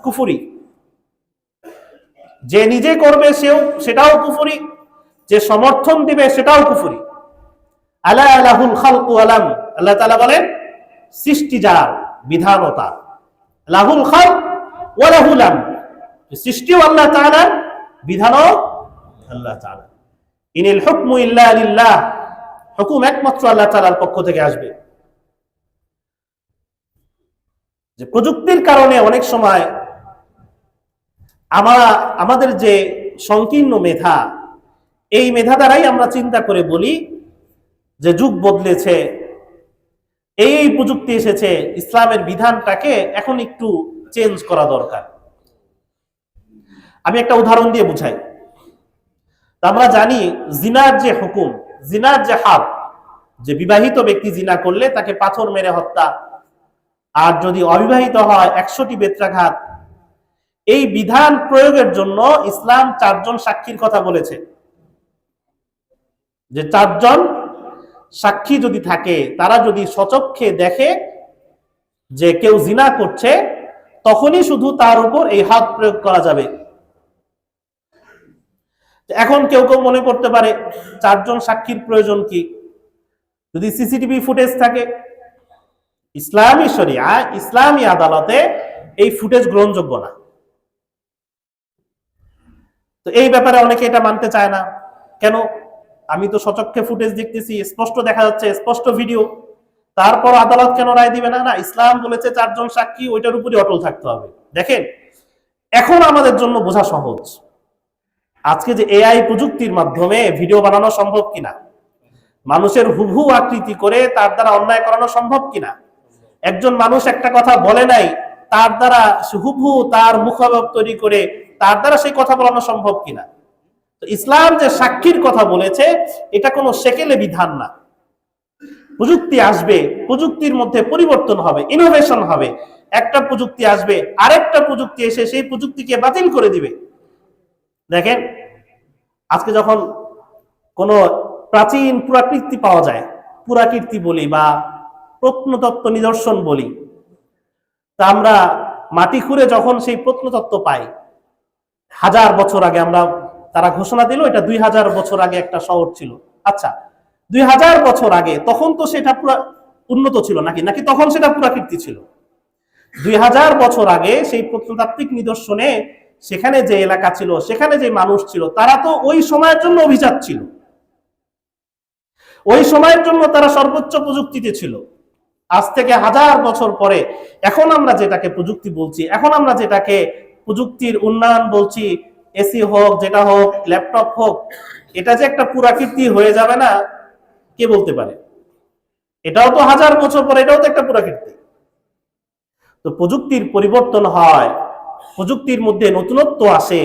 কুফরি। যে নিজে করবে সেটাও কুফরি, যে সমর্থন দিবে সেটাও কুফরি। আলা লাহুল খালকু আলাম, আল্লাহ তাআলা বলেন সৃষ্টি যার, বিধানও তার। লাহুল খালক ওয়া লাহুল আম, সৃষ্টিও আল্লাহ তাআলার, বিধানও আল্লাহ তাআলা। ইনিল হুকমু ইল্লা লিল্লাহ, হুকুম একমাত্র আল্লাহ তাআলার পক্ষ থেকে আসবে। যে প্রযুক্তির কারণে অনেক সময় আমাদের যে সংকীর্ণ মেধা, এই মেধা দ্বারাই আমরা চিন্তা করে বলি যে যুগ বদলেছে, এই প্রযুক্তি এসেছে, ইসলামের বিধানটাকে এখন একটু চেঞ্জ করা দরকার। আমি একটা উদাহরণ দিয়ে বুঝাই। আমরা জানি জিনার যে হুকুম, জিনার যে হাদ, যে বিবাহিত ব্যক্তি জিনা করলে তাকে পাথর মেরে হত্যা, আর যদি অবিবাহিত হয় 100টি বেত্রাঘাত। এই বিধান প্রয়োগের জন্য ইসলাম 4 জন সাক্ষীর কথা বলেছে, যে 4 জন সাক্ষী যদি থাকে, তারা যদি সচক্ষে দেখে যে কেউ জিনা করছে, তখনই শুধু তার উপর এই হাদ প্রয়োগ করা যাবে। এখন কেউ কেউ মনে করতে পারে 4 জন সাক্ষীর প্রয়োজন কি? যদি সিসিটিভি ফুটেজ থাকে, ইসলামী শরিয়া, ইসলামী আদালতে এই ফুটেজ গ্রহণযোগ্য না। তো এই ব্যাপারে অনেকে এটা মানতে চায় না। কেন? আমি তো সচক্ষে ফুটেজ দেখতেছি, স্পষ্ট দেখা যাচ্ছে, স্পষ্ট ভিডিও, তারপর আদালত কেন রায় দিবে না? না, ইসলাম বলেছে 4 জন সাক্ষী, ওইটার উপরই অটল থাকতে হবে। দেখেন, এখন আমাদের জন্য বোঝা সহজ, আজকে যে এআই প্রযুক্তির মাধ্যমে ভিডিও বানানো সম্ভব কিনা, মানুষের হুবহু আকৃতি করে তার দ্বারা অন্যায় করানো সম্ভব কিনা, একজন মানুষ একটা কথা বলে নাই, তার দ্বারা হুবহু তার মুখাবয়ব তৈরি করে তার দ্বারা সেই কথা বলানো সম্ভব কিনা। তো ইসলাম যে সাক্ষীর কথা বলেছে, এটা কোনো সেকেলে বিধান না। প্রযুক্তি আসবে, প্রযুক্তির মধ্যে পরিবর্তন হবে, ইনোভেশন হবে। একটা প্রযুক্তি আসবে, আরেকটা প্রযুক্তি এসে সেই প্রযুক্তিকে বাতিল করে দিবে। দেখেন, আজকে যখন কোনো প্রাচীন পুরাকীর্তি পাওয়া যায়, পুরাকীর্তি বলি বা প্রত্নতত্ত্ব নিদর্শন বলি, তা আমরা মাটি খুঁড়ে যখন সেই প্রত্নতত্ত্ব পাই, 1000 বছর আগে তারা ঘোষণা দিল এটা 2000 বছর আগে একটা শহর ছিল। আচ্ছা, 2000 বছর আগে, তখন তো সেটা পুরা উন্নত ছিল নাকি তখন সেটা পুরাকীর্তি ছিল? 2000 বছর আগে সেই প্রত্নতাত্ত্বিক নিদর্শনে সেখানে যে এলাকা ছিল, সেখানে যে মানুষ ছিল, তারা তো ওই সময়ের জন্য অভিজাত ছিল, ওই সময়ের জন্য তারা সর্বোচ্চ প্রযুক্তিতে ছিল। আজ থেকে 1000 বছর পরে এখন আমরা যেটাকে প্রযুক্তি বলছি, এখন আমরা যেটাকে প্রযুক্তির উন্নয়ন বলছি, এসি হোক, যেটা হোক, ল্যাপটপ হোক, এটা যে একটা পুরাকীর্তি হয়ে যাবে না, কে বলতে পারে? এটাও তো 1000 বছর পরে এটাও তো একটা পুরাকীর্তি। তো প্রযুক্তির পরিবর্তন হয়, প্রযুক্তির মধ্যে নতুনত্ব আসে,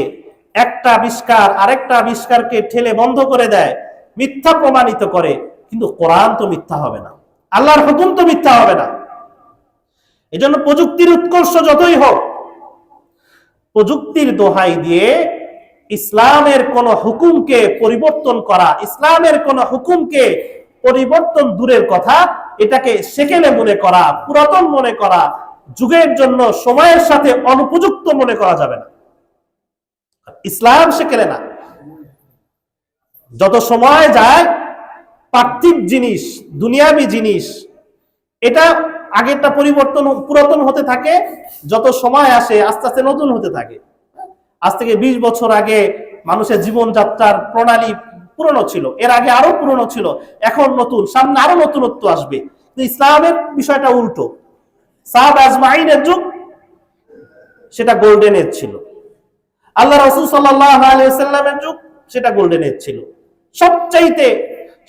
একটা আবিষ্কার আরেকটা আবিষ্কারকে ঠেলে বন্ধ করে দেয়, মিথ্যা প্রমাণিত করে। কিন্তু কোরআন তো মিথ্যা হবে না, আল্লাহর হুকুম তো মিথ্যা হবে না। এজন্য প্রযুক্তির উৎকর্ষ যতই হোক, প্রযুক্তির দোহাই দিয়ে ইসলামের কোন হুকুমকে পরিবর্তন করা, ইসলামের কোন হুকুমকে পরিবর্তন দূরের কথা, এটাকে সেকেলে মনে করা, পুরাতন মনে করা, যুগের জন্য সময়ের সাথে অনুপযুক্ত মনে করা যাবে না। ইসলাম সেকেলে না। যত সময় যায়, পার্থিব জিনিস, দুনিয়াবি জিনিস, এটা আগেরটা পরিবর্তন, পুরাতন হতে থাকে, যত সময় আসে আস্তে আস্তে নতুন হতে থাকে। আজ থেকে 20 বছর আগে মানুষের জীবনযাত্রার প্রণালী পুরনো ছিল, এর আগে আরো পুরনো ছিল, এখন নতুন, সামনে আরো নতুনত্ব আসবে। ইসলামের বিষয়টা উল্টো। সাহাবা আজমাইনের যুগ, সেটা গোল্ডেন এজ ছিল। আল্লাহ রাসূল সাল্লাল্লাহু আলাইহি ওয়াসাল্লামের যুগ, সেটা গোল্ডেন এজ ছিল। সবচাইতে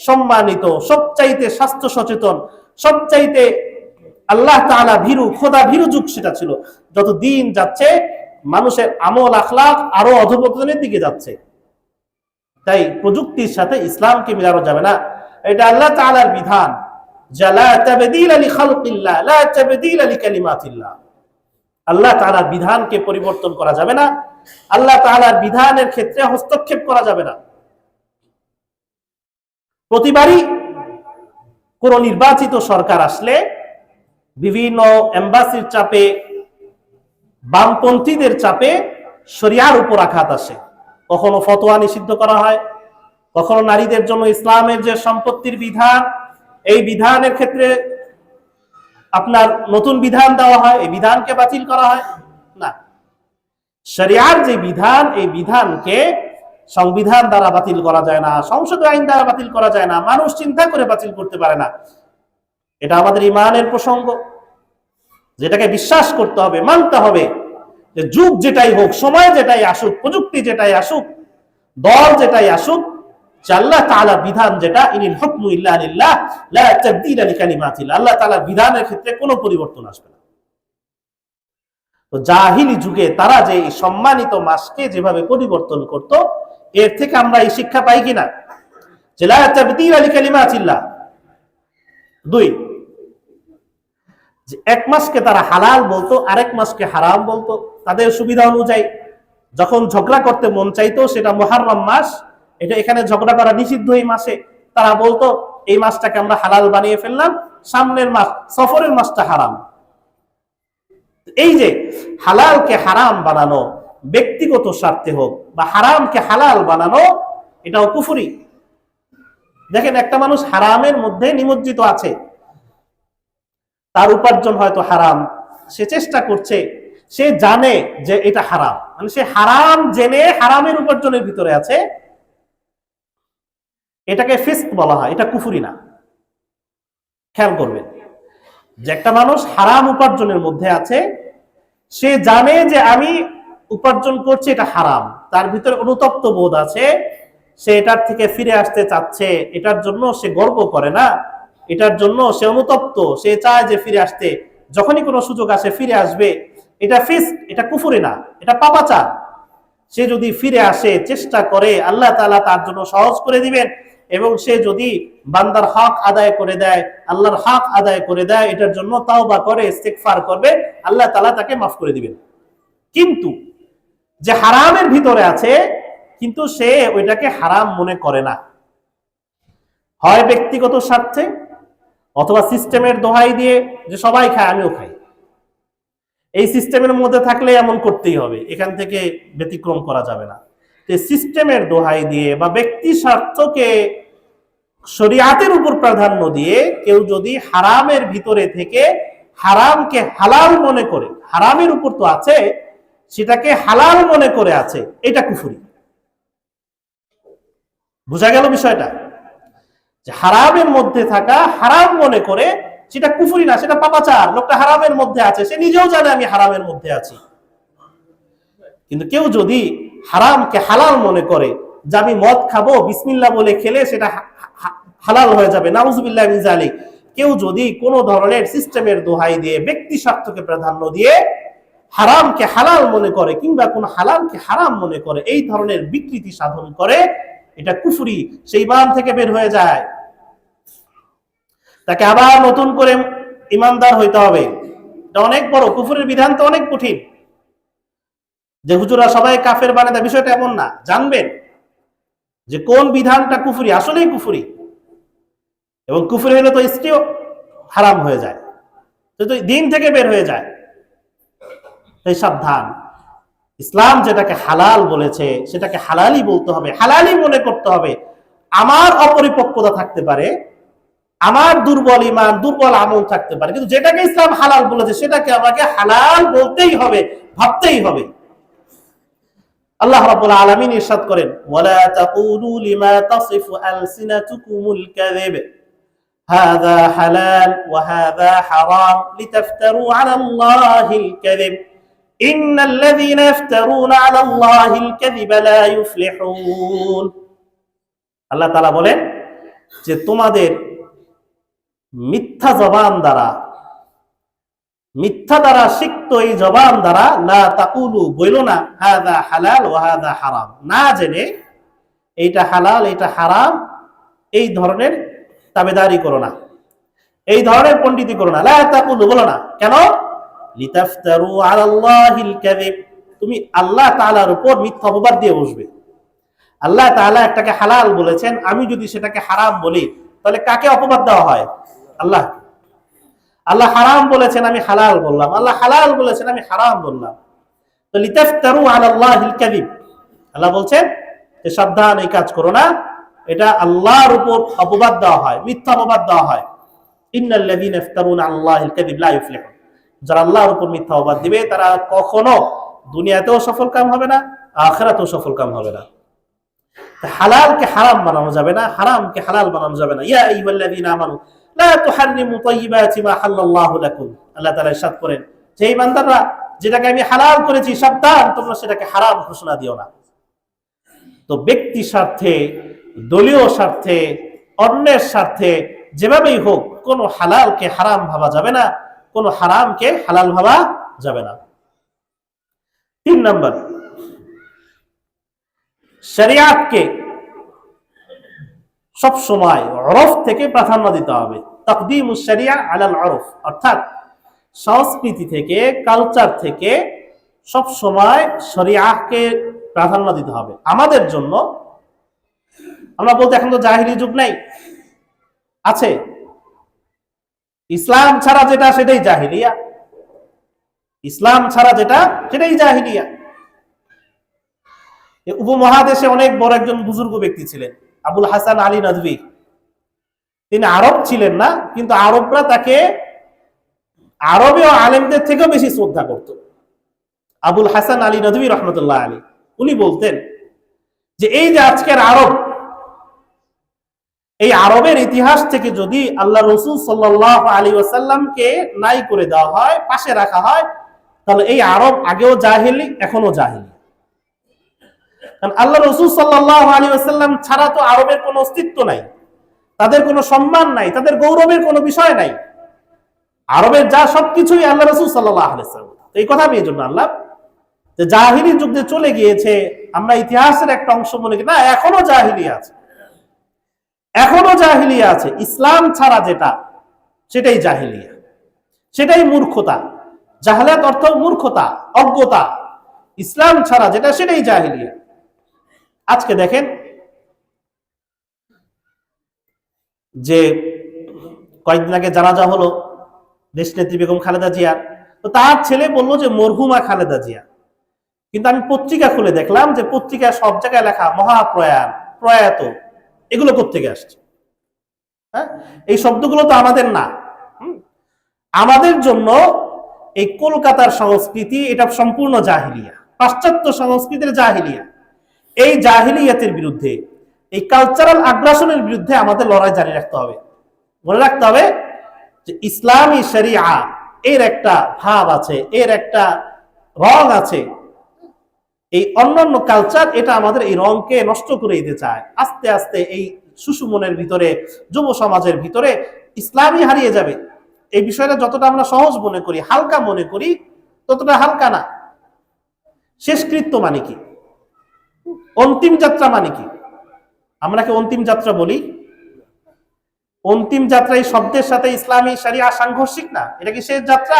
সম্মানিত, সবচাইতে স্বাস্থ্য সচেতন, সবচাইতে আল্লাহ তাআলা ভীরু, খোদা ভীরু যুগ সেটা ছিল। যত দিন যাচ্ছে মানুষের আমল আখলাক আরো অধঃপতনের দিকে যাচ্ছে। তাই প্রযুক্তির সাথে ইসলামকে মিলানো যাবে না। এটা আল্লাহ তাআলার বিধান, লা তাবদীলা লিখালকিল্লাহ, লা তাবদীলা লিকালিমাতিল্লাহ। আল্লাহ তাআলার বিধানকে পরিবর্তন করা যাবে না, আল্লাহ তাআলার বিধানের ক্ষেত্রে হস্তক্ষেপ করা যাবে না। প্রতিবারই কোন নির্বাচিত সরকার আসলে বিভিন্ন এম্বাসির চাপে, বামপন্থীদের চাপে শরিয়ার উপর আঘাত আসে। কখনো ফতোয়া নিষিদ্ধ করা হয়, কখনো নারীদের জন্য ইসলামের যে সম্পত্তির বিধান, এই বিধানের ক্ষেত্রে আপনার নতুন বিধান দেওয়া হয়, এই বিধানকে বাতিল করা হয়। না, শরিয়ার যে বিধান, এই বিধানকে সংবিধান দ্বারা বাতিল করা যায় না, সংসদ আইন দ্বারা বাতিল করা যায় না, মানুষ চিন্তা করে বাতিল করতে পারে না। এটা আমাদের ইমানের প্রসঙ্গ, যেটাকে বিশ্বাস করতে হবে, মানতে হবে যে যুগ যেটাই হোক, সময় যেটাই আসুক, প্রযুক্তি যেটাই আসুক, দল যেটাই আসুক, আল্লাহ তাআলার বিধান যেটা, ইনিল হুকমু ইল্লা লিল্লাহ লা তাবদীলা লিকালিমাতিল্লাহ, আল্লাহ তাআলার বিধানের ক্ষেত্রে কোনো পরিবর্তন আসবে না। তো জাহিলি যুগে তারা যে এই সম্মানিত মাসকে যেভাবে পরিবর্তন করত, এর থেকে আমরা এই শিক্ষা পাই কিনা যে লা তাবদীলা লিকালিমাতিল্লাহ। দুই, যে এক মাসকে তারা হালাল বলতো, আরেক মাসকে হারাম বলতো তাদের সুবিধা অনুযায়ী। যখন ঝগড়া করতে মন চাইতো, সেটা মুহররম মাস, এটা এখানে ঝগড়া করা নিষিদ্ধ এই মাসে, তারা বলতো এই মাসটাকে আমরা হালাল বানিয়ে ফেললাম, সামনের মাস সফরের মাসটা হারাম। এই যে হালালকে হারাম বানানো, ব্যক্তিগত স্বার্থে হোক, বা হারামকে হালাল বানানো, এটাও কুফরি। দেখেন, একটা মানুষ হারামের মধ্যে নিমজ্জিত আছে, তার উপার্জন হয়তো হারাম, সে চেষ্টা করছে, সে জানে যে এটা হারাম, মানে সে হারাম জেনে হারামের উপার্জনের ভিতরে আছে, এটাকে ফিস্ক বলা হয়, এটা কুফরি না। খেয়াল করবেন যে একটা মানুষ হারাম উপার্জনের মধ্যে আছে, সে জানে যে আমি উপার্জন করছি, এটা হারাম, তার ভিতরে অনুতপ্ত বোধ আছে, সে এটার থেকে ফিরে আসতে চাচ্ছে, এটার জন্য সে গর্ব করে না, এটার জন্য সে অনুতপ্ত, সে চায় যে ফিরে আসতে, যখনই কোনো সুযোগ আসে ফিরে আসবে, এটা ফিস্ক, এটা কুফরি না, এটা পাপাচার। সে যদি ফিরে আসে, চেষ্টা করে, আল্লাহ তাআলা তার জন্য সহজ করে দিবেন, এবং সে যদি বান্দার হক আদায় করে দেয়, আল্লাহর হক আদায় করে দেয়, এটার জন্য তাওবা করে, ইস্তিগফার করবে, আল্লাহ তাআলা তাকে মাফ করে দিবেন। কিন্তু যে হারামের ভিতরে আছে, কিন্তু সে ওইটাকে হারাম মনে করে না, হয় ব্যক্তিগত স্বার্থে, অথবা সিস্টেমের দোহাই দিয়ে, যে সবাই খায় আমিও খাই, এই সিস্টেমের মধ্যে থাকলে এমন করতেই হবে, এখান থেকে ব্যতিক্রম করা যাবে না। সিস্টেমের দোহাই দিয়ে বা ব্যক্তি স্বার্থকে শরিয়াতের উপর প্রাধান্য দিয়ে কেউ যদি হারামের ভিতরে থেকে হারামকে হালাল মনে করে, হারামের উপর তো আছে, সেটাকে হালাল মনে করে আছে, এটা কুফরি। বুঝা গেল বিষয়টা? যে হারামের মধ্যে থাকা, হারাম মনে করে, সেটা কুফরি না, সেটা পাপাচার। লোকটা হারামের মধ্যে আছে, সে নিজেও জানে আমি হারামের মধ্যে আছি, কিন্তু কেউ যদি হারামকে হালাল মনে করে, যে আমি মদ খাবো, বিসমিল্লাহ বলে খেলে সেটা হালাল হয়ে যাবে, নাউজুবিল্লাহ মিন যালিক, কেউ যদি কোন ধরনের সিস্টেমের দোহাই দিয়ে, ব্যক্তি স্বার্থকে প্রাধান্য দিয়ে হারামকে হালাল মনে করে, কিংবা কোন হালালকে হারাম মনে করে, এই ধরনের বিকৃতি সাধন করে, এটা কুফরি, সেই ইমান থেকে বের হয়ে যায়। তাকে আবার নতুন করে ইমানদার হইতে হবে। এটা অনেক বড়, কুফরের বিধান তো অনেক কঠিন, যে হুজুরা সবাই কাফের বানায় দেয়, বিষয়টা এমন না। জানবেন যে কোন বিধানটা কুফরি, আসলেই কুফরি, এবং কুফরি হলে তো স্ত্রীও হারাম হয়ে যায়, তো দিন থেকে বের হয়ে যায়। তাই সাবধান, ইসলাম যেটাকে হালাল বলেছে সেটাকে হালালই বলতে হবে, হালালই মনে করতে হবে। আমার অপরিপক্কতা থাকতে পারে, আমার দুর্বল ইমান, দুর্বল আমল থাকতে পারে, কিন্তু যেটাকে ইসলাম হালাল বলেছে সেটাকে আমাকে হালাল বলতেই হবে, ভাবতেই হবে। আল্লাহ রাব্বুল আলামিন ইরশাদ করেন, ওয়ালা তাকুলু লিমা তাসিফু আলসিনাতুকুমুল কাযিব হাযা হালাল ওয়া হাযা হারাম লিতাফতারু আলাল্লাহিল কাযিব ইন্নাল্লাযীনা ইফতারুনা আলাল্লাহিল কাযিবা লা ইউফলিহুন। আল্লাহ তাআলা বলেন যে তোমাদের মিথ্যা জবান দ্বারা, মিথ্যা দ্বারা সিক্ত এই জবান দ্বারা, লা তাকুলু বইলো না, হাযা হালাল ওয়া হাযা হারাম, না জেনে এইটা হালাল এইটা হারাম, এই ধরনের তাবেদারি করো না, এই ধরনের পণ্ডিতি করো না। লা তাকুলু বলো না, কেন? লিতাফতারু আলাল্লাহিল কাযিব, তুমি আল্লাহ তাআলার উপর মিথ্যা অপবাদ দিয়ে বসবে। আল্লাহ তাআলা একটাকে হালাল বলেছেন, আমি যদি সেটাকে হারাম বলি, তাহলে কাকে অপবাদ দেওয়া হয়? আল্লাহ। আল্লাহ হারাম বলেছেন, আমি হালাল বললাম, আল্লাহ হালাল বলেছেন, আমি হারাম বললাম, তো লিতাফতারু আলাল্লাহিল কাযিব, আল্লাহ বলছেন যে সাবধান, এই কাজ করো না, এটা আল্লাহর উপর অপবাদ দেওয়া হয়, মিথ্যা অপবাদ দেওয়া হয়। ইন্নাল্লাযীনা ইফতারুনা আলাল্লাহিল কাযিব লা ইফলিহুন, যারা আল্লাহর উপর মিথ্যা অপবাদ দিবে তারা কখনো দুনিয়াতেও সফলকাম হবে না, আখিরাতেও সফলকাম হবে না। হালালকে হারাম বানানো যাবে না, হারামকে হালাল বানানো যাবে না। ইয়া আইয়ুহাল্লাযীনা আমানু লা তুহাররিমু তাইয়্যিবাতি মা হাল্লাল্লাহু লাকুম, আল্লাহ তাআলা ইরশাদ করেন যে ঈমানদাররা, যেটাকে আমি হালাল করেছি সাবধান, তোমরা সেটাকে হারাম ঘোষণা দিও না। তো ব্যক্তি স্বার্থে, দলীয় স্বার্থে, অন্যের স্বার্থে, যেভাবেই হোক কোনো হালালকে হারাম ভাবা যাবে না, কোনো হারামকে হালাল ভাবা যাবে না। 3 নম্বর, শরিয়াতকে সব সময় উরফ থেকে প্রাধান্য দিতে হবে। তাকদীমুশ শরিয়া আলাল উরফ, অর্থাৎ সংস্কৃতি থেকে, কালচার থেকে সব সময় শরিয়াতকে প্রাধান্য দিতে হবে। আমাদের জন্য আমরা বলতে এখন তো জাহিলি যুগ নাই, আছে ইসলাম ছাড়া যেটা সেটাই জাহিলিয়া, ইসলাম ছাড়া যেটা সেটাই জাহিলিয়া। উপমহাদেশে অনেক বড় একজন বুজুর্গ ব্যক্তি ছিলেন আবুল হাসান আলী নদভী। তিনি আরব ছিলেন না, কিন্তু আরবরা তাকে আরবীয় আলেমদের থেকেও বেশি শ্রদ্ধা করত। আবুল হাসান আলী নদভী রহমতুল্লাহ আলী, উনি বলতেন যে এই যে আজকের আরব, এই আরবের ইতিহাস থেকে যদি আল্লাহ রসুল সাল্লাল্লাহু আলাইহি ওয়াসাল্লামকে নাই করে দেওয়া হয়, পাশে রাখা হয়, তাহলে এই আরব আগেও জাহেলি, এখনো জাহেলি। কারণ আল্লাহ রসুল সাল্লাল্লাহু আলাইহি ওয়াসাল্লাম ছাড়া তো আরবের কোনো অস্তিত্ব নাই, তাদের কোনো সম্মান নাই, তাদের গৌরবের কোনো বিষয় নাই। আরবের যা সবকিছুই আল্লাহ রসুল সাল্লাল্লাহু আলাইহি ওয়াসাল্লাম। এই কথা আমি এই জন্য আল্লাহ যে জাহিলি যুগ যে চলে গিয়েছে, আমরা ইতিহাসের একটা অংশ মনে করি, না, এখনো জাহিলিয়া আছে, এখনো জাহিলিয়া আছে। ইসলাম ছাড়া যেটা সেটাই জাহিলিয়া, সেটাই মূর্খতা। জাহালাত অর্থ মূর্খতা, অজ্ঞতা। ইসলাম ছাড়া যেটা সেটাই জাহিলিয়া। আজকে দেখেন যে কয়েকদিন আগে জানাজা হলো দেশনেত্রী বেগম খালেদা জিয়ার, তো তার ছেলে বললো যে মরহুমা খালেদা জিয়া, কিন্তু আমি পত্রিকা খুলে দেখলাম যে পত্রিকায় সব জায়গায় লেখা মহাপ্রয়াণ, প্রয়াত। এগুলো কোত্থেকে আসছে? হ্যাঁ, এই শব্দগুলো তো আমাদের না। আমাদের জন্য এই কলকাতার সংস্কৃতি এটা সম্পূর্ণ জাহিলিয়া, পাশ্চাত্য সংস্কৃতির জাহিলিয়া। এই জাহিলিয়াতের বিরুদ্ধে, এই কালচারাল আগ্রাসনের বিরুদ্ধে আমাদের লড়াই জারি রাখতে হবে। মনে রাখতে হবে যে ইসলামী শরিয়া এর একটা ভাব আছে, এর একটা রং আছে। এই অন্যান্য কালচার এটা আমাদের এই রংকে নষ্ট করে দিতে চায়। আস্তে আস্তে এই সুষুমনের ভিতরে, যুব সমাজের ভিতরে ইসলামই হারিয়ে যাবে। এই বিষয়টা যতটা আমরা সহজ মনে করি, হালকা মনে করি, ততটা হালকা না। শেষকৃত্য মানে কি? অন্তিম যাত্রা মানে কি? আমরা কি অন্তিম যাত্রা বলি? অন্তিম যাত্রা এই শব্দের সাথে ইসলামী শরিয়া সাংঘর্ষিক না। এটা কি শেষ যাত্রা?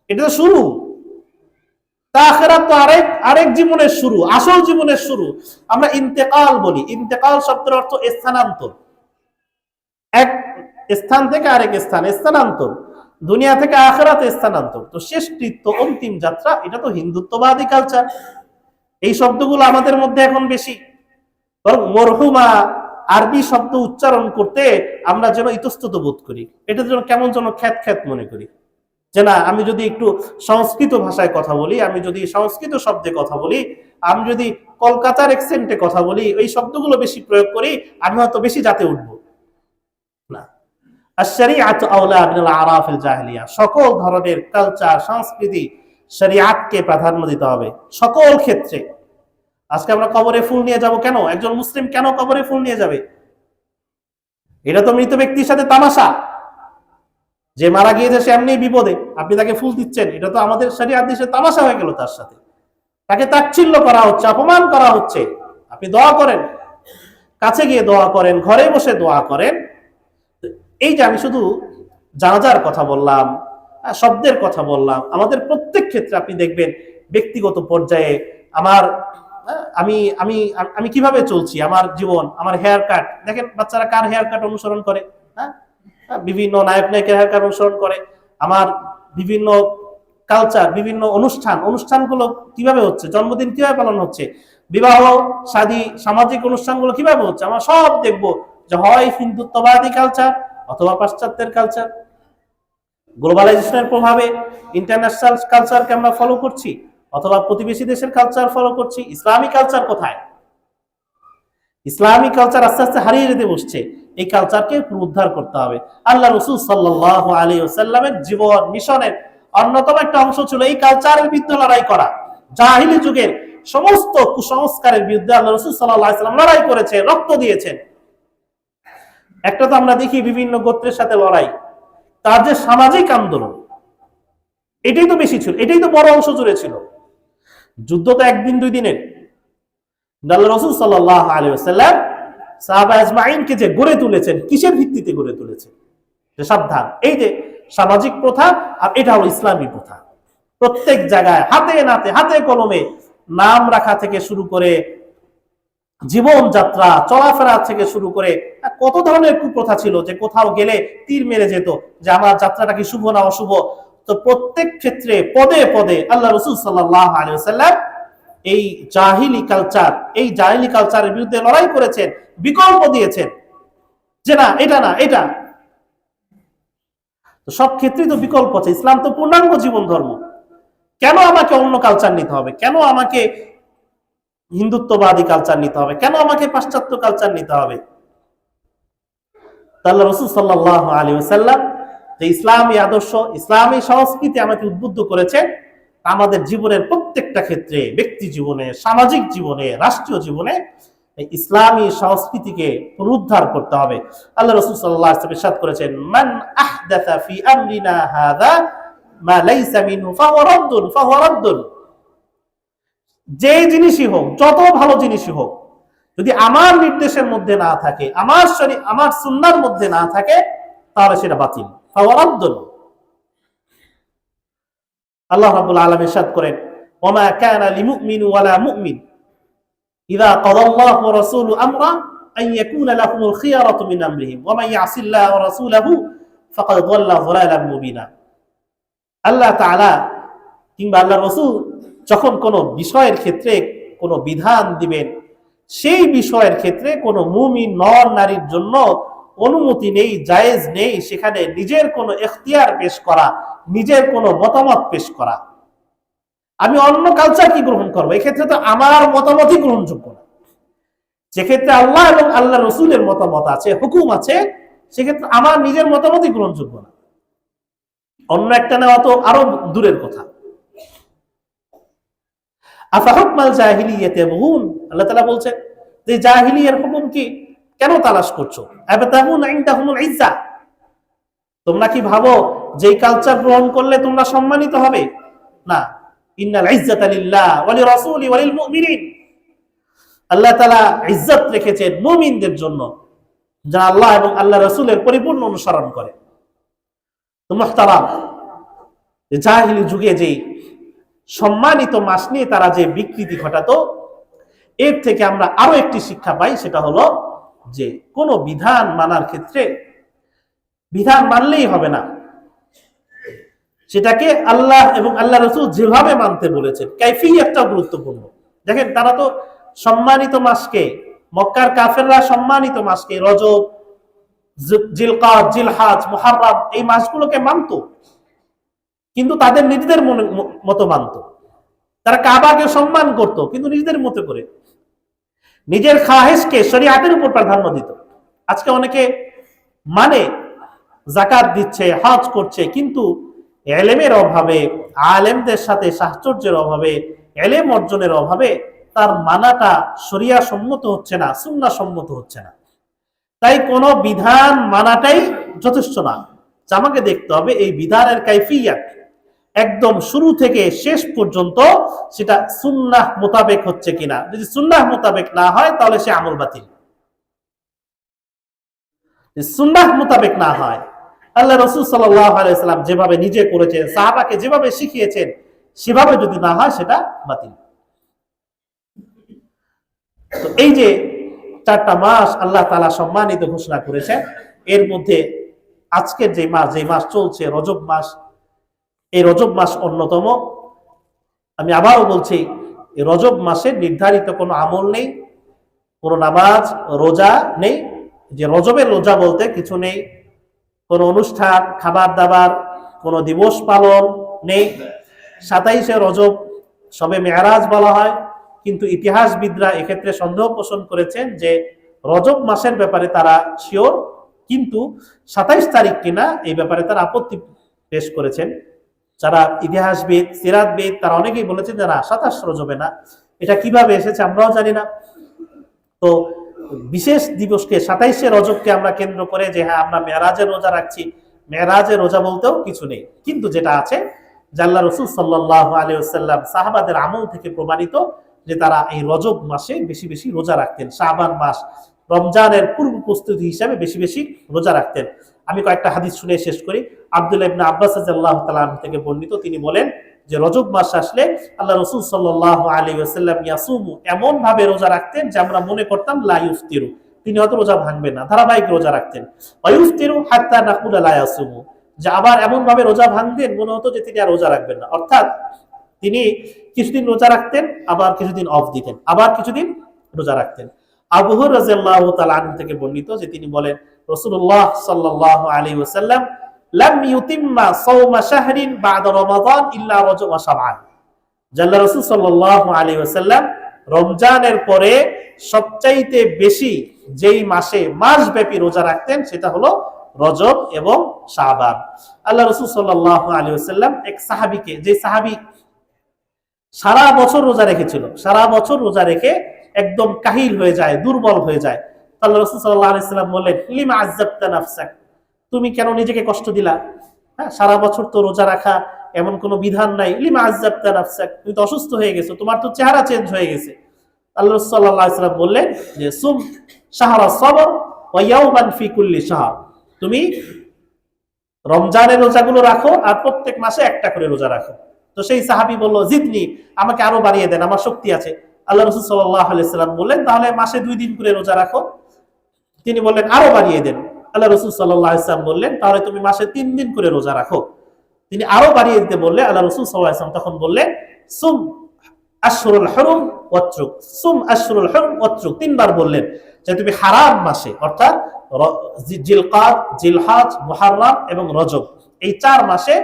এটা তো শুরু। আখিরাত তো আরেক জীবনের শুরু, আসল জীবনের শুরু। আমরা ইন্তেকাল বলি। ইন্তেকাল শব্দের অর্থ স্থানান্তর, এক স্থান থেকে আরেক স্থানে স্থানান্তর, দুনিয়া থেকে আখিরাতে স্থানান্তর। তো শেষকৃত্য, অন্তিম যাত্রা, এটা তো হিন্দুত্ববাদী কালচার। এই শব্দগুলো আমাদের মধ্যে এখন বেশি। মরহুমা আরবি শব্দ উচ্চারণ করতে আমরা যেন ইতস্তত বোধ করি, এটা যেন কেমন যেন খ্যাত খ্যাত মনে করি, যে না, আমি যদি একটু সংস্কৃত ভাষায় কথা বলি, আমি যদি সংস্কৃত শব্দে কথা বলি, আমি যদি কলকাতার অ্যাকসেন্টে কথা বলি, এই শব্দগুলো বেশি প্রয়োগ করি, আমি হয়তো বেশি জাতে উঠবো না। আশ-শরিআতু আওলা মিনাল আরাফিল জাহিলিয়া। সকল ধরনের কালচার, সংস্কৃতি শরিয়াতকে প্রাধান্য দিতে হবে সকল ক্ষেত্রে। আজকে আমরা কবরে ফুল নিয়ে যাব কেন? একজন মুসলিম কেন কবরে ফুল নিয়ে যাবে? এটা তো মৃত ব্যক্তির সাথে তামাশা। যে মারা গিয়েছে সে এমনি বিপদে, আপনি তাকে ফুল দিচ্ছেন, এটা তো আমাদের শরিয়াত দেশে তামাশা হয়ে গেল। তার সাথে তাকে তাচ্ছিল্য করা হচ্ছে, অপমান করা হচ্ছে। আপনি দোয়া করেন, কাছে গিয়ে দোয়া করেন, ঘরে বসে দোয়া করেন। এই যে আমি শুধু জানাজার কথা বললাম, শব্দের কথা বললাম, আমাদের প্রত্যেক ক্ষেত্রে আপনি দেখবেন ব্যক্তিগত পর্যায়ে আমার আমি আমি আমি কিভাবে চলছি, আমার জীবন, আমার হেয়ার কাট। দেখেন বাচ্চারা কার হেয়ার কাট অনুসরণ করে? হ্যাঁ, বিভিন্ন নায়ক নায়িকার হেয়ার কাট অনুসরণ করে। আমার বিভিন্ন কালচার, বিভিন্ন অনুষ্ঠানগুলো কিভাবে হচ্ছে, জন্মদিন কিভাবে পালন হচ্ছে, বিবাহ শাদী সামাজিক অনুষ্ঠানগুলো কিভাবে হচ্ছে, আমরা সব দেখবো যে হয় হিন্দুত্ববাদী কালচার অথবা পাশ্চাত্যের কালচার। গ্লোবালাইজেশনের প্রভাবে ইন্টারন্যাশনাল কালচারকে আমরা ফলো করছি অথবা প্রতিবেশী দেশের কালচার ফলো করছি। ইসলামী কালচার কোথায়? ইসলামী কালচার আস্তে আস্তে হারিয়ে যেতে বসছে। এই কালচারকে পুনরুদ্ধার করতে হবে। আল্লাহ রাসূল সাল্লাল্লাহু আলাইহি ওয়াসাল্লামের জীবন মিশনের অন্যতম একটা অংশ ছিল এই কালচারের বিরুদ্ধে লড়াই করা। জাহিলি যুগের সমস্ত কুসংস্কারের বিরুদ্ধে আল্লাহ রাসূল সাল্লাল্লাহু আলাইহি ওয়াসাল্লাম লড়াই করেছে, রক্ত দিয়েছেন। একটা তো আমরা দেখি বিভিন্ন গোত্রের সাথে লড়াই, তার যে সামাজিক আন্দোলন, এটাই তো বেশি ছিল, এটাই তো বড় অংশ জুড়ে ছিল। যুদ্ধ তো একদিন দুই দিনের। আল্লাহ রাসূল সাল্লাল্লাহু আলাইহি ওয়াসাল্লাম সাহাবা আজমাইনকে যে গড়ে তুলেছেন, কিসের ভিত্তিতে গড়ে তুলেছেন? যে সাবধান, এই যে সামাজিক প্রথা, আর এটা হলো ইসলামী প্রথা। প্রত্যেক জায়গায় হাতে নাতে হাতে কলমে নাম রাখা থেকে শুরু করে জীবনযাত্রা চলাফেরা থেকে শুরু করে কত ধরনের কুপ্রথা ছিল, যে কোথাও গেলে তীর মেরে যেত যে আমার যাত্রাটা কি শুভ না অশুভ। তো প্রত্যেক ক্ষেত্রে পদে পদে আল্লাহ রাসূল সাল্লাল্লাহু আলাইহি ওয়াসাল্লাম এই জাহিলি কালচারের বিরুদ্ধে লড়াই করেছেন, বিকল্প দিয়েছেন যে না এটা না এটা। তো সব ক্ষেত্রেই তো বিকল্প আছে। ইসলাম তো পূর্ণাঙ্গ জীবন ধর্ম। কেন আমাকে অন্য কালচার নিতে হবে? কেন আমাকে হিন্দুত্ববাদী কালচার নিতে হবে? কেন আমাকে পাশ্চাত্য কালচার নিতে হবে? আল্লাহ রাসূল সাল্লাল্লাহু আলাইহি ওয়াসাল্লাম যে ইসলামী আদর্শ, ইসলামী সংস্কৃতি আমাকে উদ্বুদ্ধ করেছে আমাদের জীবনের প্রত্যেকটা ক্ষেত্রে, ব্যক্তি জীবনে, সামাজিক জীবনে, রাষ্ট্রীয় জীবনে ইসলামী সংস্কৃতিকে পুনরুদ্ধার করতে হবে। আল্লাহ রাসূল সাল্লাল্লাহু আলাইহি ওয়াসাল্লাম ইরশাদ করেছেন, মান আহদাথা ফি আমরিনা হাযা মা লাইসা মিনহু ফাহুয়া রাদ্দুন। যে জিনিসই হোক, যত ভালো জিনিসই হোক, যদি আমার নির্দেশের মধ্যে না থাকে, আমার সুন্নাহর মধ্যে না থাকে, তাহলে সেটা বাতিল, ফাহুয়া রাদ্দুন। আল্লাহ রাব্বুল আলামিন ইরশাদ করেন, ওয়ামা কানা লিমুমিন ওয়ালা মুমিন ইযা কাদাল্লাহু ওয়া রাসূলুহু আমরা আন ইয়াকুনা লাহুমুল খিয়ারাতু মিন আমরিহিম ওয়া মান ইয়াসিল্লাহা ওয়া রাসূলাহু ফাকাদ দাল্লা দালালান মুবিনা। আল্লাহ তাআলা কিংবা আল্লাহর রাসূল যখন কোনো বিষয়ের ক্ষেত্রে কোনো বিধান দিবেন, সেই বিষয়ের ক্ষেত্রে কোনো মুমিন নর নারীর জন্য অনুমতি নেই, জায়েজ নেই সেখানে নিজের কোনো ইখতিয়ার পেশ করা, নিজের কোনো মতামত পেশ করা। আমি অন্য কালচার কি গ্রহণ করবো? এক্ষেত্রে তো আমার মতামতই গ্রহণযোগ্য না। যেক্ষেত্রে আল্লাহ এবং আল্লাহ রসুলের মতামত আছে, হুকুম আছে, সেক্ষেত্রে আমার নিজের মতামতই গ্রহণযোগ্য না। অন্য একটা নেওয়া তো আরো দূরের কথা। আফাহুকমাল জাহিলিয়াতি ইয়াবগুন, আল্লাহ তাআলা বলছেন যে জাহিলিয়ার হুকুম কি কেন তালাশ করছো? আবাতাহুন ইনদাহুমুল ইজ্জা, তোমরা কি ভাবো যে এই কালচার গ্রহণ করলে তোমরা সম্মানিত হবে? না, ইন্নাল ইজ্জাতা লিল্লাহ ওয়া লিরাসূলি ওয়া লিল মুমিনিন। আল্লাহ তাআলা ইজ্জত রেখেছেন মুমিনদের জন্য, যারা আল্লাহ এবং আল্লাহ রাসূলের পরিপূর্ণ অনুসরণ করে। তো মুহতারাম, জাহিলি যুগে যে সম্মানিত মাস নিয়ে তারা যে বিকৃতি ঘটাতো, এর থেকে আমরা আরো একটি শিক্ষা পাই, সেটা হলো যে কোনো বিধান মানার ক্ষেত্রে বিধান মানলেই হবে না, সেটাকে আল্লাহ এবং আল্লাহ রাসূল যেভাবে মানতে বলেছেন কাইফিয়াতটা গুরুত্বপূর্ণ। দেখেন, তারা তো সম্মানিত মাসকে, মক্কার কাফেররা সম্মানিত মাসকে রজব, জিলকাদ, জিলহাজ, মুহাররম এই মাসগুলোকে মানতো, কিন্তু তাদের নিজেদের মতো মানত। তারা কাবাকে সম্মান করত, কিন্তু নিজেদের মতো করে, নিজের খাহেশকে শরীয়তের উপর প্রাধান্য দিত। আজকে অনেকে মানে যাকাত দিচ্ছে, হজ করছে, কিন্তু এলেমের অভাবে, আলেমদের সাথে সাহচর্যের অভাবে, এলেম অর্জনের অভাবে তার মানাটা শরিয়া সম্মত হচ্ছে না, সুন্নাহ সম্মত হচ্ছে না। তাই কোনো বিধান মানাটাই যথেষ্ট না, আমাকে দেখতে হবে এই বিধানের কাইফিয়াত একদম শুরু থেকে শেষ পর্যন্ত সেটা সুন্নাহ মোতাবেক হচ্ছে কিনা। যদি সুন্নাহ মোতাবেক না হয় তাহলে সে আমল বাতিল। সুন্নাহ মোতাবেক না হয়, আল্লাহ রাসূল সাল্লাল্লাহু আলাইহি ওয়াসাল্লাম যেভাবে নিজে করেছেন, সাহাবাকে যেভাবে শিখিয়েছেন, সেভাবে যদি না হয় সেটা বাতিল। তো এই যে 4টা মাস আল্লাহ তাআলা সম্মানিত ঘোষণা করেছেন, এর মধ্যে আজকের যে মাস চলছে রজব মাস, এই রজব মাস অন্যতম। আমি আবারও বলছি, এই রজব মাসে নির্ধারিত কোনো আমল নেই, কোনো নামাজ রোজা নেই, যে রজবের রোজা বলতে কিছু নেই, কোনো অনুষ্ঠান খাবার দাবার কোনো দিবস পালন নেই। 27শে রজব সবে মেরাজ বলা হয়, কিন্তু ইতিহাসবিদরা এক্ষেত্রে সন্দেহ পোষণ করেছেন যে রজব মাসের ব্যাপারে তারা শিওর, কিন্তু 27 তারিখ কিনা এই ব্যাপারে তারা আপত্তি পেশ করেছেন। যারা ইতিহাসবিদ সিরাতবিদ তারা অনেকেই বলেছেন যে না, 27 রজবে না। এটা কিভাবে এসেছে আমরাও জানি না। তো বিশেষ দিবসকে 27শে রজবকে আমরা কেন্দ্র করে যে হ্যাঁ আমরা মেরাজের রোজা রাখছি, মেরাজের রোজা বলতেও কিছু নেই। কিন্তু যেটা আছে যে আল্লাহ রাসূল সাল্লাল্লাহু আলাইহি ওয়াসাল্লাম সাহাবাদের আমল থেকে প্রমাণিত যে তারা এই রজব মাসে বেশি বেশি রোজা রাখতেন। শাবান মাস রমজানের পূর্ব প্রস্তুতি হিসাবে বেশি বেশি রোজা রাখতেন। আমি কয়েকটা হাদিস শুনে শেষ করি। আব্দুল্লাহ ইবনে আব্বাস রাদিয়াল্লাহু তাআলা আনহু থেকে বর্ণিত, তিনি বলেন যে রজব মাস আসলে আল্লাহ রাসূল সাল্লাল্লাহু আলাইহি ওয়াসাল্লাম ইয়াসুমু, এমন ভাবে রোজা রাখতেন যে আমরা মনে করতাম লা ইফতিরু, তিনি হয়তো রোজা ভাঙবেন না, ধারাবাহিক রোজা রাখতেন। ওয়া ইফতিরু হাত্তা নাকুলা লা ইয়াসুমু, যে আবার এমন ভাবে রোজা ভাঙতেন মনে হতো যে তিনি আর রোজা রাখবেন না। অর্থাৎ তিনি কিছুদিন রোজা রাখতেন, আবার কিছুদিন অফ দিতেন, আবার কিছুদিন রোজা রাখতেন। আবু হুরায়রা রাদিয়াল্লাহু তাআলা আনহু থেকে বর্ণিত যে তিনি বলেন রাসূলুল্লাহ সাল্লাল্লাহু আলাইহি ওয়াসাল্লাম লাম ইউতিম্মা সাওমা শাহরিন বা'দা রমাদান ইল্লা রাজব ওয়া শাবান, আল্লাহ রাসূল সাল্লাল্লাহু আলাইহি ওয়াসাল্লাম রমজানের পরে সবচাইতে বেশি যেই মাসে মাসব্যাপী রোজা রাখতেন সেটা হলো রজব এবং শাবান। আল্লাহ রাসূল সাল্লাল্লাহু আলাইহি ওয়াসাল্লাম এক সাহাবীকে, যে সাহাবী সারা বছর রোজা রেখেছিল, সারা বছর রোজা রেখে একদম কাহিল হয়ে যায়, দুর্বল হয়ে যায়, আল্লাহ রাসূল সাল্লাল্লাহু আলাইহি ওয়াসাল্লাম বললেন লিমা আযাবতা নাফসাক, তুমি কেন নিজেকে কষ্ট দিলা? হ্যাঁ, সারা বছর তো রোজা রাখা এমন কোনো বিধান নাই। লিমা আযাবতা নাফসাক, তুমি তো অসুস্থ হয়ে গেছো, তোমার তো চেহারা চেঞ্জ হয়ে গেছে। আল্লাহ রাসূল সাল্লাল্লাহু আলাইহি ওয়াসাল্লাম বললেন যে সুম শাহরা সবর ওয়া ইয়াওমান ফি কুল্লি শাহর, তুমি রমজানের রোজাগুলো রাখো আর প্রত্যেক মাসে একটা করে রোজা রাখো। তো সেই সাহাবী বলল জিদনি, আমাকে আরো বাড়িয়ে দেন, আমার শক্তি আছে। আল্লাহ রাসূল সাল্লাল্লাহু আলাইহি ওয়াসাল্লাম বললেন তাহলে মাসে 2 দিন করে রোজা রাখো। তিনি বললেন আরো বাড়িয়ে দেন। আল্লাহ রাসূল সাল্লাল্লাহু আলাইহি ওয়াসাল্লাম বললেন তাহলে তুমি মাসে 3 দিন করে রোজা রাখো। তিনি আরো বাড়িয়ে দিতে বললে আল্লাহ রাসূল সাল্লাল্লাহু আলাইহি ওয়াসাল্লাম তখন বললেন সুম আশহুরুল হুরুম ওয়াতরুক, সুম আশহুরুল হুরুম ওয়াতরুক, 3 বার বললেন যে তুমি হারাম মাসে অর্থাৎ জিলকাদ, জিলহজ, মুহররম এবং রজব এই 4 মাসে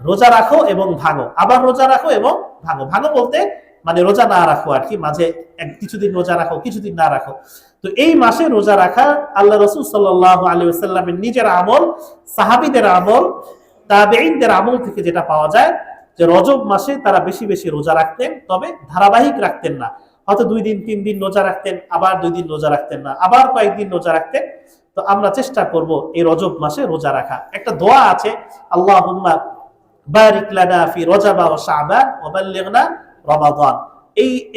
রোজা রাখো এবং ভাঙো, আবার রোজা রাখো এবং ভাঙো। ভাঙো বলতে মানে রোজা না রাখো আর কি, মাঝে কিছুদিন রোজা রাখো কিছুদিন না রাখো। তো এই মাসে রোজা রাখা আল্লাহ রাসূল সাল্লাল্লাহু আলাইহি ওয়াসাল্লামের নিজের আমল, সাহাবীদের আমল, তাবেঈনদের আমল থেকে যেটা পাওয়া যায় যে রজব মাসে তারা বেশি বেশি রোজা রাখতেন, তবে ধারাবাহিক রাখতেন না। হয়তো 2 দিন 3 দিন রোজা রাখতেন, আবার 2 দিন রোজা রাখতেন না, আবার কয়েকদিন রোজা রাখতেন। তো আমরা চেষ্টা করব এই রজব মাসে রোজা রাখা। একটা দোয়া আছে, আল্লাহুম্মা বারিক লানা ফি রজবা ওয়া শাবান ওয়া বাল্লিগনা রমাদান।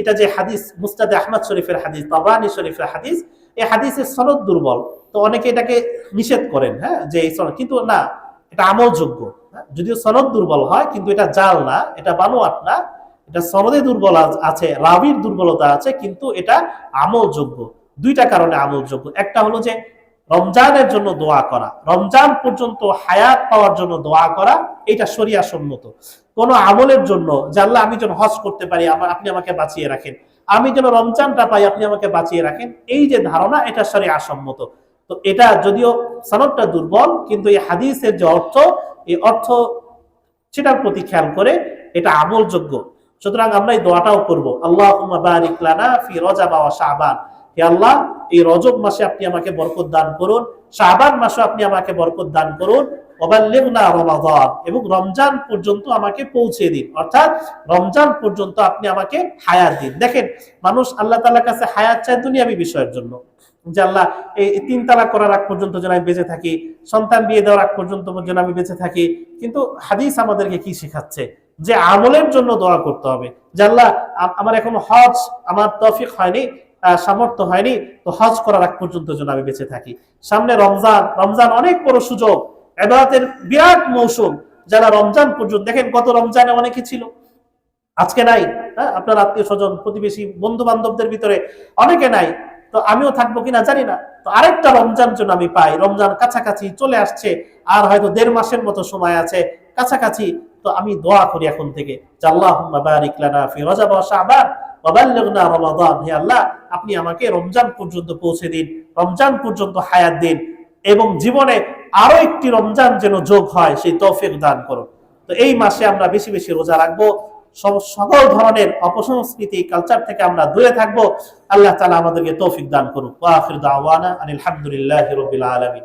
এটা যে হাদিস মুসনাদ আহমদ শরীফের হাদিস, তাবরানী শরীফের হাদিস, এই হাদিসের সনদ দুর্বল। তো অনেকে এটাকে নিষেধ করেন, হ্যাঁ, যে এই সনদ, কিন্তু না, এটা আমলযোগ্য। যদিও সনদ দুর্বল হয় কিন্তু এটা জাল না, এটা বানোয়াট না, এটা সনদে দুর্বল আছে, রাবির দুর্বলতা আছে, কিন্তু এটা আমলযোগ্য। 2টা কারণে আমলযোগ্য। একটা হলো যে রমজানের জন্য দোয়া করা, রমজান পর্যন্ত হায়াত পাওয়ার জন্য দোয়া করা, এটা শরিয়া সম্মত। কোন আমলের জন্য যে আল্লাহ আমি যেন হজ করতে পারি, আপনি আমাকে বাঁচিয়ে রাখেন, আমি যেন রমজানটা পাই, আপনি আমাকে বাঁচিয়ে রাখেন, এই যে ধারণা এটা শরিয়া সম্মত। তো এটা যদিও সনদটা দুর্বল, কিন্তু এই হাদিসের যে অর্থ, এই অর্থ সেটার প্রতি খেয়াল করে এটা আমলযোগ্য। সুতরাং আমরা এই দোয়াটাও করব, আল্লাহুম্মা বারিক লানা ফি রজবা ওয়া শাবান, হে আল্লাহ এই রজব মাসে আপনি আমাকে বরকত দান করুন, শাবান মাসে আপনি আমাকে বরকত দান করুন, ওয়া বাল্লিগনা রমাদান, এবং রমজান পর্যন্ত আমাকে পৌঁছে দিন, অর্থাৎ রমজান পর্যন্ত আপনি আমাকে হায়াত দিন। দেখেন, মানুষ আল্লাহ তাআলার কাছে হায়াত চায় দুনিয়াবী বিষয়ের জন্য, যে আল্লাহ এই 3 তালাক করার আগ পর্যন্ত যেন আমি বেঁচে থাকি, সন্তান বিয়ে দেওয়ার আগ পর্যন্ত যেন আমি বেঁচে থাকি। কিন্তু হাদিস আমাদেরকে কি শেখাচ্ছে? যে আমলের জন্য দোয়া করতে হবে, যে আল্লাহ আমার এখন হজ আমার তৌফিক হয়নি, সামর্থ্য হয়নি, তো হজ করার আগ পর্যন্ত যেন আমি বেঁচে থাকি। সামনে রমজান, রমজান অনেক বড় সুযোগ, ইবাদতের বিরাট মৌসুম। যারা রমজান পর্যন্ত, দেখেন গত রমজানে অনেকে ছিল, আজকে নাই। হ্যাঁ, আপনার আত্মীয় স্বজন, প্রতিবেশী, বন্ধু বান্ধবদের ভিতরে অনেকে নাই। তো আমিও থাকবো কিনা জানি না। তো আরেকটা রমজান যেন আমি পাই, রমজান কাছাকাছি চলে আসছে, আর হয়তো 1.5 মাসের মতো সময় আছে কাছাকাছি, তো আমি দোয়া করি এখন থেকে যে আল্লাহুম্মা বারিক লানা ফি রজব ওয়া শাবান ওয়া বাল্লিগনা রমাদান। হে আল্লাহ, আপনি আমাকে রমজান পর্যন্ত পৌঁছে দিন, রমজান পর্যন্ত হায়াত দিন, এবং জীবনে আরো একটি রমজান যেন যোগ হয় সেই তৌফিক দান করুন। তো এই মাসে আমরা বেশি বেশি রোজা রাখবো, সকল ধরনের অপসংস্কৃতি কালচার থেকে আমরা দূরে থাকবো। আল্লাহ তাআলা আমাদেরকে তৌফিক দান করুন। ওয়া আখির দাওয়ানা আনিল হামদুলিল্লাহি রাব্বিল আলামিন।